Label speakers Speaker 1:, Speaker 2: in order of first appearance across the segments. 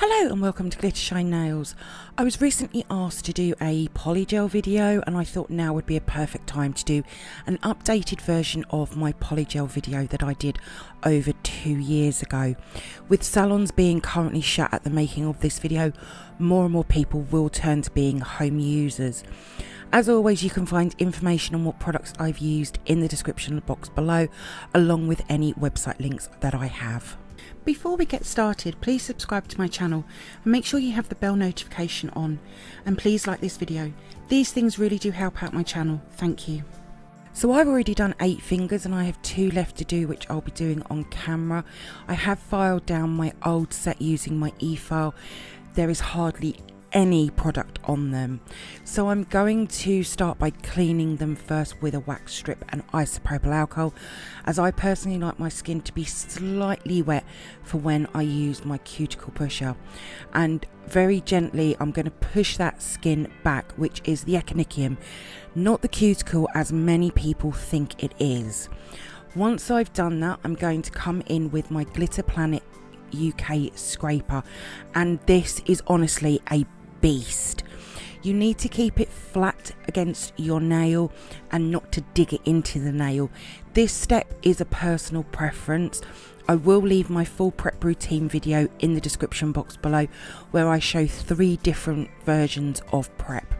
Speaker 1: Hello and welcome to Glittershinenails. I was recently asked to do a Polygel video and I thought now would be a perfect time to do an updated version of my Polygel video that I did over 2 years ago. With salons being currently shut at the making of this video, more and more people will turn to being home users. As always, you can find information on what products I've used in the description box below, along with any website links that I have. Before we get started, please subscribe to my channel and make sure you have the bell notification on, and please like this video. These things really do help out my channel, thank you. So I've already done 8 fingers and I have 2 left to do, which I'll be doing on camera. I have filed down my old set using my e-file. There is hardly any product on them, so I'm going to start by cleaning them first with a wax strip and isopropyl alcohol, as I personally like my skin to be slightly wet for when I use my cuticle pusher. And very gently I'm going to push that skin back, which is the echinocchium, not the cuticle as many people think it is. Once I've done that, I'm going to come in with my glitterplanet UK scraper, and this is honestly a beast. You need to keep it flat against your nail and not to dig it into the nail. This step is a personal preference. I will leave my full prep routine video in the description box below, where I show 3 different versions of prep.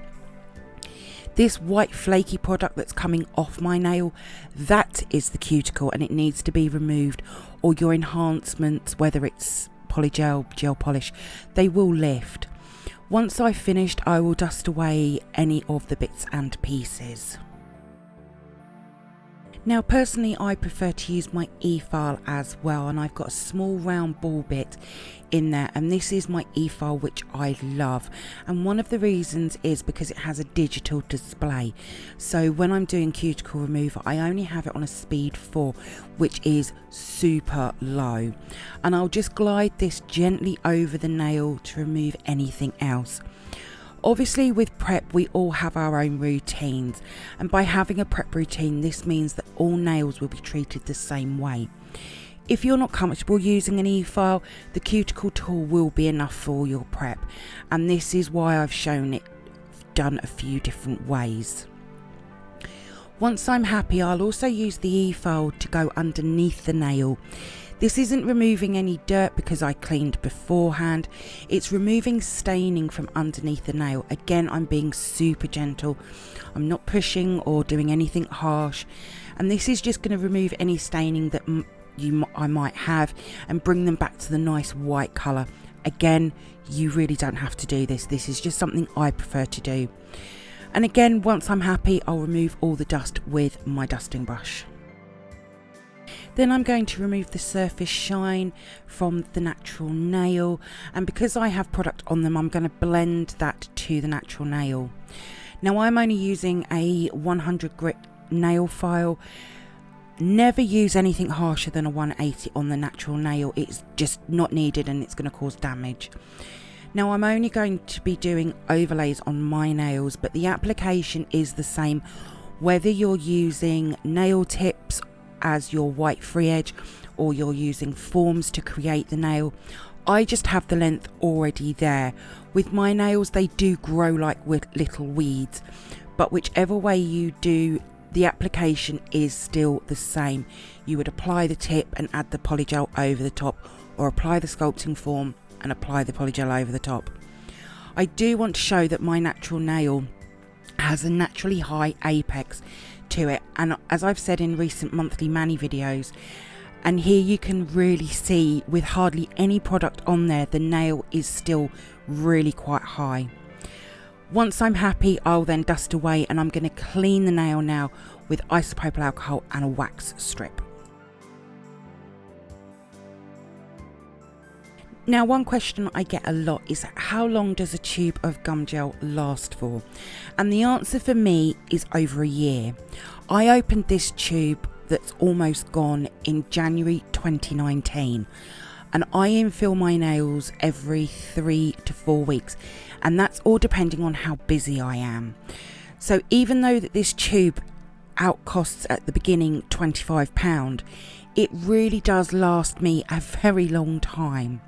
Speaker 1: This white flaky product that's coming off my nail, that is the cuticle, and it needs to be removed, or your enhancements, whether it's polygel, gel polish, they will lift. Once I've finished, I will dust away any of the bits and pieces. Now personally, I prefer to use my e-file as well, and I've got a small round ball bit in there, and this is my e-file, which I love, and one of the reasons is because it has a digital display. So when I'm doing cuticle removal, I only have it on a speed 4, which is super low, and I'll just glide this gently over the nail to remove anything else. Obviously with prep we all have our own routines, and by having a prep routine, this means that all nails will be treated the same way. If you're not comfortable using an e-file, the cuticle tool will be enough for your prep, and this is why I've shown it done a few different ways. Once I'm happy, I'll also use the e-file to go underneath the nail. This isn't removing any dirt because I cleaned beforehand, it's removing staining from underneath the nail. Again, I'm being super gentle, I'm not pushing or doing anything harsh, and this is just going to remove any staining that I might have and bring them back to the nice white colour. Again, you really don't have to do this, this is just something I prefer to do. And again, once I'm happy, I'll remove all the dust with my dusting brush. Then I'm going to remove the surface shine from the natural nail, and because I have product on them, I'm going to blend that to the natural nail. Now I'm only using a 100 grit nail file. Never use anything harsher than a 180 on the natural nail, it's just not needed and it's going to cause damage. Now I'm only going to be doing overlays on my nails, but the application is the same whether you're using nail tips as your white free edge or you're using forms to create the nail. I just have the length already there. With my nails, they do grow like with little weeds, but whichever way you do, the application is still the same. You would apply the tip and add the polygel over the top, or apply the sculpting form and apply the polygel over the top. I do want to show that my natural nail has a naturally high apex to it, and as I've said in recent monthly mani videos, and here you can really see with hardly any product on there, the nail is still really quite high. Once I'm happy, I'll then dust away, and I'm going to clean the nail now with isopropyl alcohol and a wax strip. Now one question I get a lot is, how long does a tube of gum gel last for? And the answer for me is over a year. I opened this tube that's almost gone in January 2019, and I infill my nails every 3 to 4 weeks, and that's all depending on how busy I am. So even though that this tube outcosts at the beginning £25, it really does last me a very long time.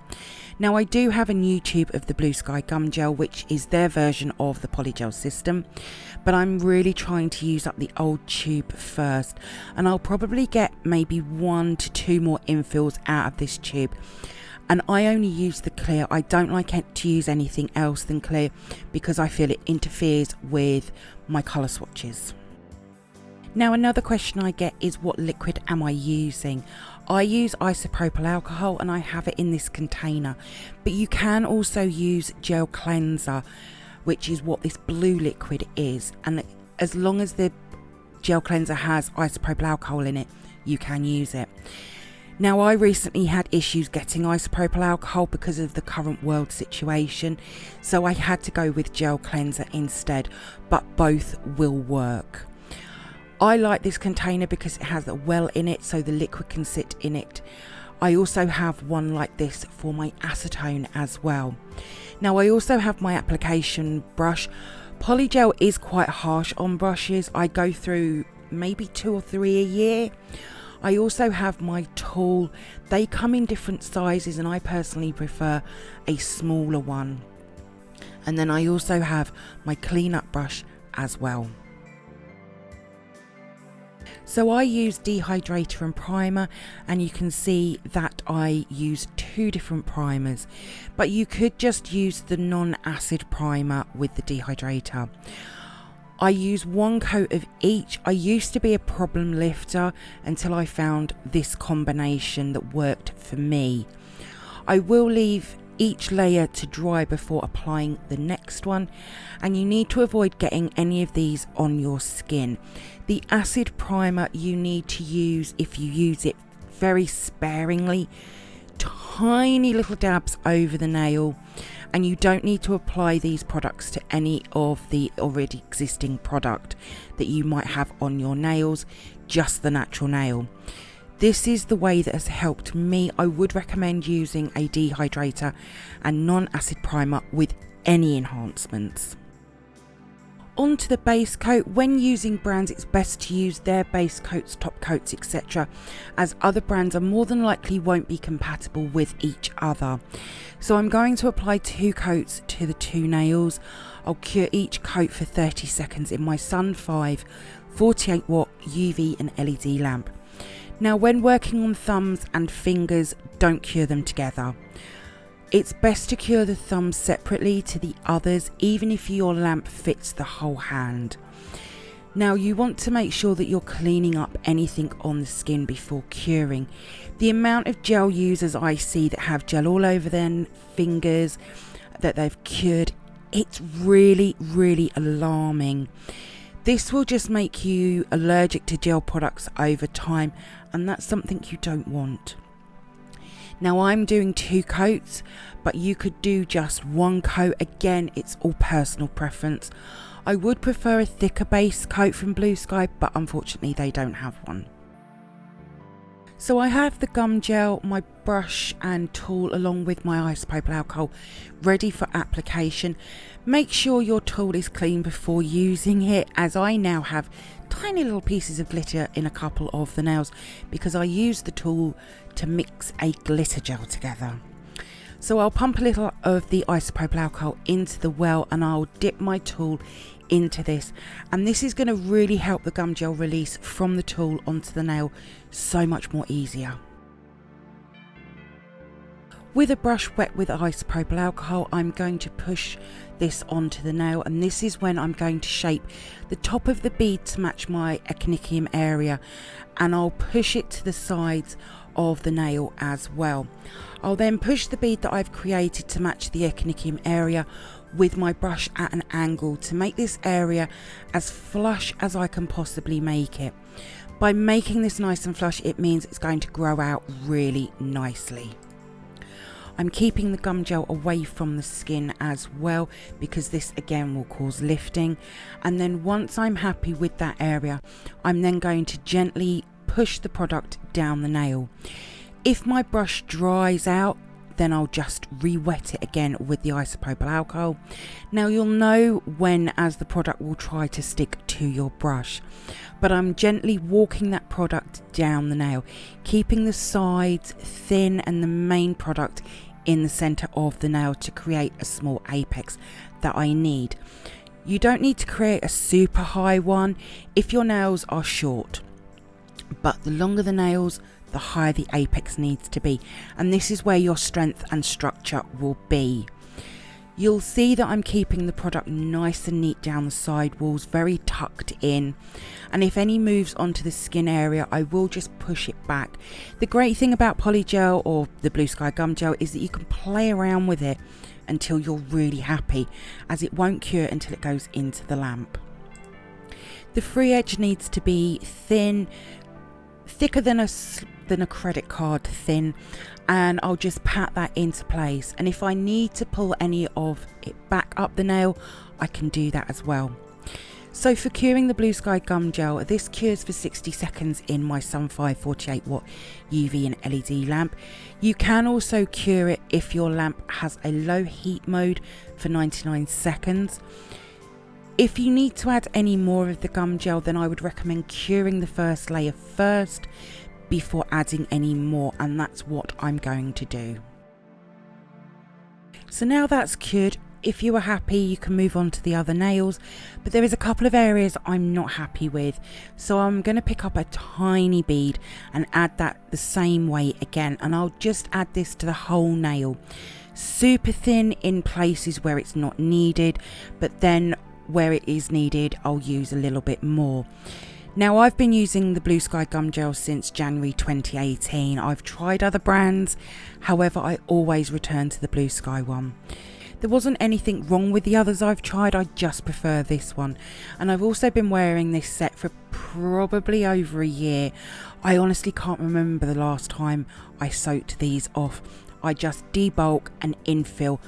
Speaker 1: Now I do have a new tube of the Bluesky Gumgel, which is their version of the Polygel system, but I'm really trying to use up the old tube first, and I'll probably get maybe 1 to 2 more infills out of this tube. And I only use the clear. I don't like to use anything else than clear because I feel it interferes with my colour swatches. Now another question I get is, what liquid am I using? I use isopropyl alcohol and I have it in this container, but you can also use gel cleanser, which is what this blue liquid is, and as long as the gel cleanser has isopropyl alcohol in it, you can use it. Now I recently had issues getting isopropyl alcohol because of the current world situation, so I had to go with gel cleanser instead, but both will work. I like this container because it has a well in it, so the liquid can sit in it. I also have one like this for my acetone as well. Now I also have my application brush. Polygel is quite harsh on brushes. I go through maybe 2 or 3 a year. I also have my tool. They come in different sizes and I personally prefer a smaller one. And then I also have my cleanup brush as well. So I use Dehydrator and primer, and you can see that I use 2 different primers, but you could just use the non-acid primer with the Dehydrator. I use 1 coat of each. I used to be a problem lifter until I found this combination that worked for me. I will leave each layer to dry before applying the next one, and you need to avoid getting any of these on your skin. The acid primer you need to use, if you use it very sparingly, tiny little dabs over the nail, and you don't need to apply these products to any of the already existing product that you might have on your nails, just the natural nail. This is the way that has helped me. I would recommend using a Dehydrator and non-acid primer with any enhancements. On to the base coat. When using brands, it's best to use their base coats, top coats, etc., as other brands are more than likely won't be compatible with each other. So I'm going to apply 2 coats to the 2 nails. I'll cure each coat for 30 seconds in my Sun 5 48 watt UV and LED lamp. Now when working on thumbs and fingers, don't cure them together. It's best to cure the thumbs separately to the others, even if your lamp fits the whole hand. Now you want to make sure that you're cleaning up anything on the skin before curing. The amount of gel users I see that have gel all over their fingers that they've cured, it's really alarming. This will just make you allergic to gel products over time, and that's something you don't want. Now I'm doing 2 coats, but you could do just 1 coat. Again, it's all personal preference. I would prefer a thicker base coat from Bluesky, but unfortunately they don't have one. So I have the gum gel, my brush and tool along with my isopropyl alcohol ready for application. Make sure your tool is clean before using it, as I now have tiny little pieces of glitter in a couple of the nails because I use the tool to mix a glitter gel together. So I'll pump a little of the isopropyl alcohol into the well and I'll dip my tool into this, and this is going to really help the gum gel release from the tool onto the nail so much more easier. With a brush wet with isopropyl alcohol, I'm going to push this onto the nail, and this is when I'm going to shape the top of the bead to match my echinacea area, and I'll push it to the sides of the nail as well. I'll then push the bead that I've created to match the echinacea area with my brush at an angle to make this area as flush as I can possibly make it. By making this nice and flush, it means it's going to grow out really nicely. I'm keeping the gum gel away from the skin as well because this again will cause lifting, and then once I'm happy with that area, I'm then going to gently push the product down the nail. If my brush dries out, then I'll just re-wet it again with the isopropyl alcohol. Now you'll know when as the product will try to stick to your brush, but I'm gently walking that product down the nail, keeping the sides thin and the main product in the center of the nail to create a small apex that I need. You don't need to create a super high one if your nails are short, but the longer the nails, the higher the apex needs to be, and this is where your strength and structure will be. You'll see that I'm keeping the product nice and neat down the side walls, very tucked in, and if any moves onto the skin area, I will just push it back. The great thing about Polygel or the Bluesky Gumgel is that you can play around with it until you're really happy, as it won't cure until it goes into the lamp. The free edge needs to be thin, thicker than a credit card thin, and I'll just pat that into place, and if I need to pull any of it back up the nail, I can do that as well. So for curing the Bluesky Gumgel, this cures for 60 seconds in my Sun5 48 watt UV and LED lamp. You can also cure it if your lamp has a low heat mode for 99 seconds. If you need to add any more of the gum gel, then I would recommend curing the first layer first before adding any more, and that's what I'm going to do. So now that's cured, if you are happy you can move on to the other nails, but there is a couple of areas I'm not happy with, so I'm going to pick up a tiny bead and add that the same way again, and I'll just add this to the whole nail. Super thin in places where it's not needed, but then where it is needed I'll use a little bit more. Now, I've been using the Bluesky Gumgel since January 2018. I've tried other brands, however I always return to the Bluesky one. There wasn't anything wrong with the others I've tried, I just prefer this one. And I've also been wearing this set for probably over a year. I honestly can't remember the last time I soaked these off. I just debulk and infill.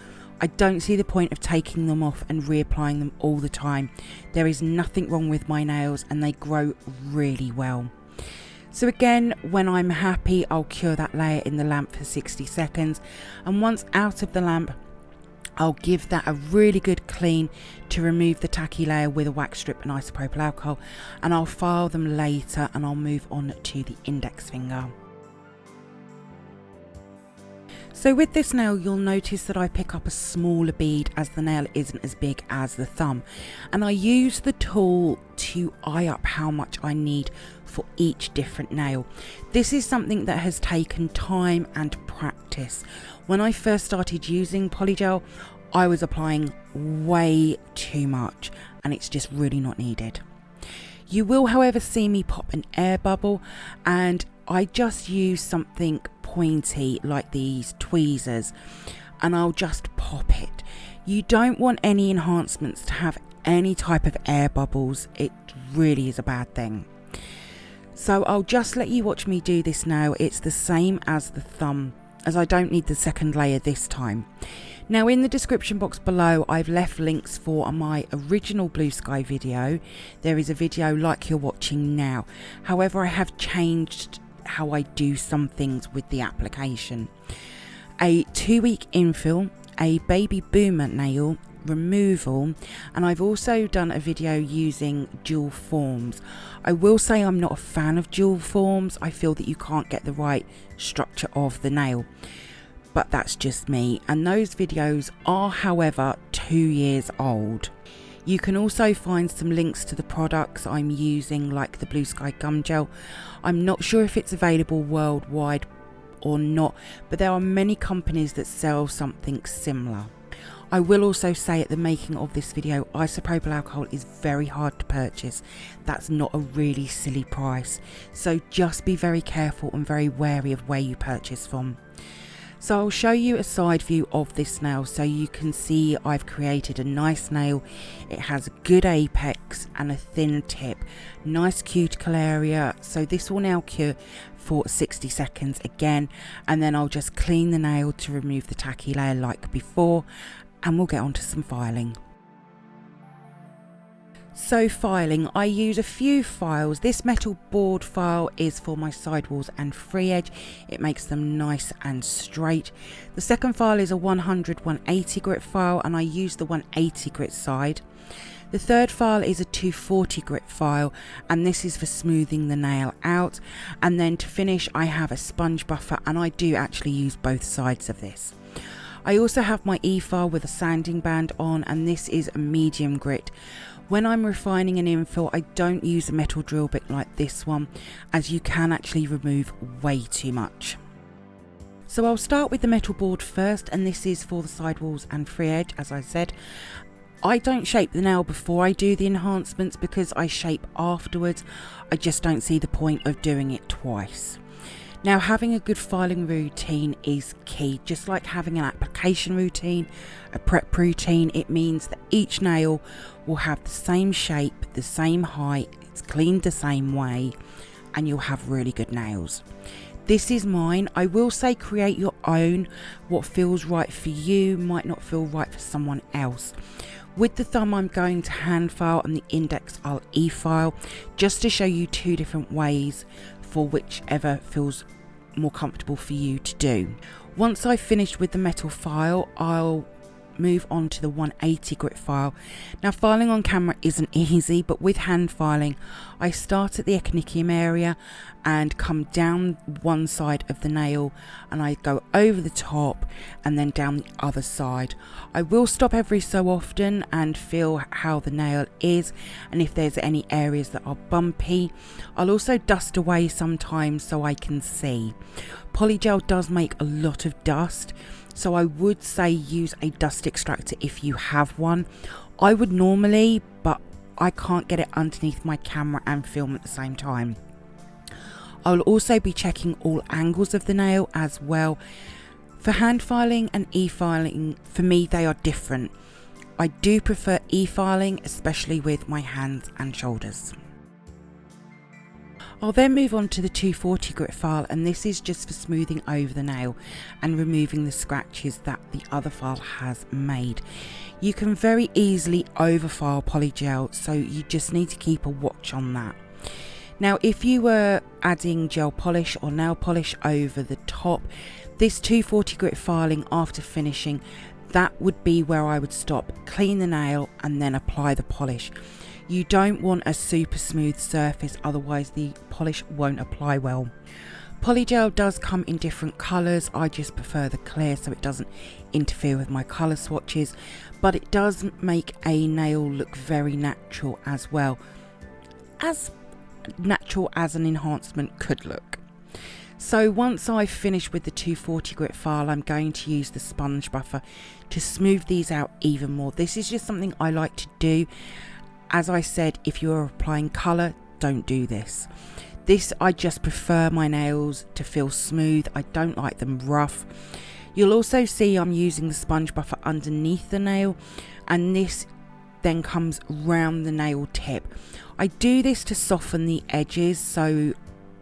Speaker 1: I don't see the point of taking them off and reapplying them all the time. There is nothing wrong with my nails and they grow really well. So again, when I'm happy, I'll cure that layer in the lamp for 60 seconds. And once out of the lamp, I'll give that a really good clean to remove the tacky layer with a wax strip and isopropyl alcohol. And I'll file them later and I'll move on to the index finger. So with this nail, you'll notice that I pick up a smaller bead as the nail isn't as big as the thumb. And I use the tool to eye up how much I need for each different nail. This is something that has taken time and practice. When I first started using Polygel, I was applying way too much and it's just really not needed. You will, however, see me pop an air bubble, and I just use something pointy like these tweezers and I'll just pop it. You don't want any enhancements to have any type of air bubbles. It really is a bad thing. So I'll just let you watch me do this now. It's the same as the thumb, as I don't need the second layer this time. Now, in the description box below, I've left links for my original Bluesky video. There is a video like you're watching now. However, I have changed how I do some things with the application. A 2-week infill, a baby boomer nail removal, and I've also done a video using dual forms. I will say I'm not a fan of dual forms. I feel that you can't get the right structure of the nail, but that's just me, and those videos are, however, 2 years old. You can also find some links to the products I'm using, like the Bluesky Gumgel. I'm not sure if it's available worldwide or not, but there are many companies that sell something similar. I will also say at the making of this video, isopropyl alcohol is very hard to purchase. That's not a really silly price, so just be very careful and very wary of where you purchase from. So I'll show you a side view of this nail so you can see I've created a nice nail. It has a good apex and a thin tip, nice cuticle area. So this will now cure for 60 seconds again, and then I'll just clean the nail to remove the tacky layer like before, and we'll get on to some filing. So filing, I use a few files. This metal board file is for my sidewalls and free edge. It makes them nice and straight. The second file is a 100/180 grit file, and I use the 180 grit side. The third file is a 240 grit file, and this is for smoothing the nail out. And then to finish, I have a sponge buffer, and I do actually use both sides of this. I also have my e-file with a sanding band on, and this is a medium grit. When I'm refining an infill, I don't use a metal drill bit like this one, as you can actually remove way too much. So I'll start with the metal board first, and this is for the sidewalls and free edge. As I said, I don't shape the nail before I do the enhancements because I shape afterwards. I just don't see the point of doing it twice. Now, having a good filing routine is key. Just like having an application routine, a prep routine, it means that each nail will have the same shape, the same height, it's cleaned the same way, and you'll have really good nails. This is mine. I will say create your own. What feels right for you might not feel right for someone else. With the thumb, I'm going to hand file, and the index I'll e-file, just to show you two different ways for whichever feels more comfortable for you to do. Once I've finished with the metal file, I'll move on to the 180 grit file. Now, filing on camera isn't easy, but with hand filing, I start at the echinacea area and come down one side of the nail, and I go over the top and then down the other side. I will stop every so often and feel how the nail is, and if there's any areas that are bumpy. I'll also dust away sometimes so I can see. Polygel does make a lot of dust, so I would say use a dust extractor if you have one. I would normally, but I can't get it underneath my camera and film at the same time. I'll also be checking all angles of the nail as well. For hand filing and e-filing, for me they are different. I do prefer e-filing, especially with my hands and shoulders. I'll then move on to the 240 grit file, and this is just for smoothing over the nail and removing the scratches that the other file has made. You can very easily overfile polygel, so you just need to keep a watch on that. Now, if you were adding gel polish or nail polish over the top, this 240 grit filing after finishing, that would be where I would stop, clean the nail and then apply the polish. You don't want a super smooth surface, otherwise the polish won't apply well. Polygel does come in different colours. I just prefer the clear so it doesn't interfere with my colour swatches, but it does make a nail look very natural as well. As natural as an enhancement could look. So once I've finished with the 240 grit file, I'm going to use the sponge buffer to smooth these out even more. This is just something I like to do. As I said, if you're applying colour, don't do this. I just prefer my nails to feel smooth. I don't like them rough. You'll also see I'm using the sponge buffer underneath the nail, and this then comes round the nail tip. I do this to soften the edges so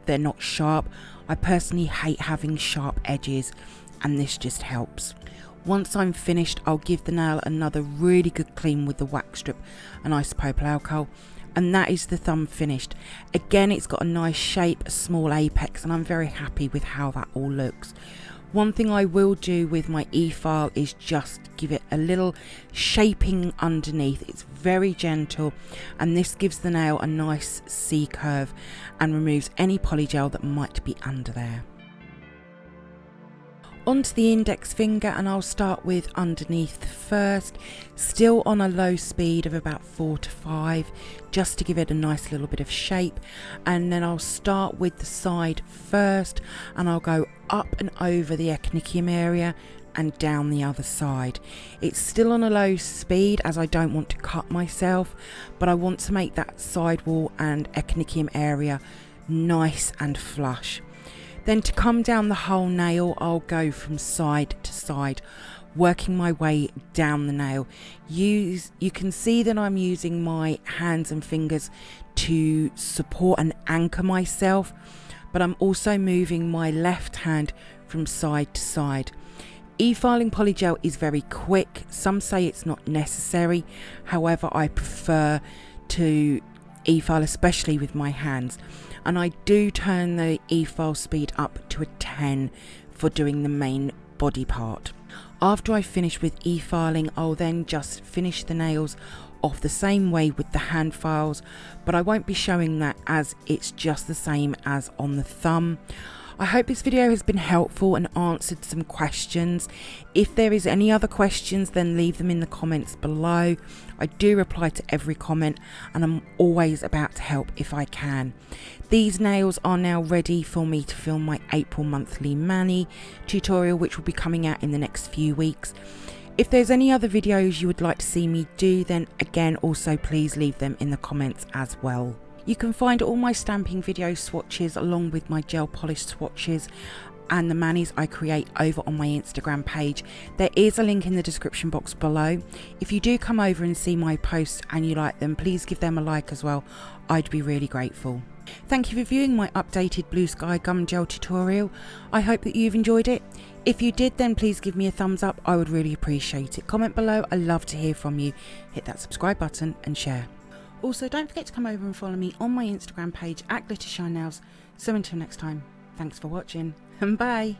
Speaker 1: they're not sharp. I personally hate having sharp edges, and this just helps. Once I'm finished, I'll give the nail another really good clean with the wax strip and isopropyl alcohol, and that is the thumb finished. Again, it's got a nice shape, a small apex, and I'm very happy with how that all looks. One thing I will do with my e-file is just give it a little shaping underneath. It's very gentle, and this gives the nail a nice C curve and removes any polygel that might be under there. Onto the index finger, and I'll start with underneath first, still on a low speed of about 4 to 5, just to give it a nice little bit of shape. And then I'll start with the side first, and I'll go up and over the echinacea area and down the other side. It's still on a low speed as I don't want to cut myself, but I want to make that sidewall and echinacea area nice and flush. Then to come down the whole nail, I'll go from side to side, working my way down the nail. You can see that I'm using my hands and fingers to support and anchor myself, but I'm also moving my left hand from side to side. E-filing polygel is very quick. Some say it's not necessary. However, I prefer to e-file, especially with my hands. And I do turn the e-file speed up to a 10 for doing the main body part. After I finish with e-filing, I'll then just finish the nails off the same way with the hand files, but I won't be showing that as it's just the same as on the thumb. I hope this video has been helpful and answered some questions. If there is any other questions, then leave them in the comments below. I do reply to every comment and I'm always about to help if I can. These nails are now ready for me to film my April monthly mani tutorial, which will be coming out in the next few weeks. If there's any other videos you would like to see me do, then again also please leave them in the comments as well. You can find all my stamping video swatches along with my gel polish swatches and the manis I create over on my Instagram page. There is a link in the description box below. If you do come over and see my posts and you like them, please give them a like as well. I'd be really grateful. Thank you for viewing my updated Bluesky Gumgel tutorial. I hope that you've enjoyed it. If you did, then please give me a thumbs up. I would really appreciate it. Comment below. I love to hear from you. Hit that subscribe button and share. Also, don't forget to come over and follow me on my Instagram page at glittershinenails. So until next time, thanks for watching and bye.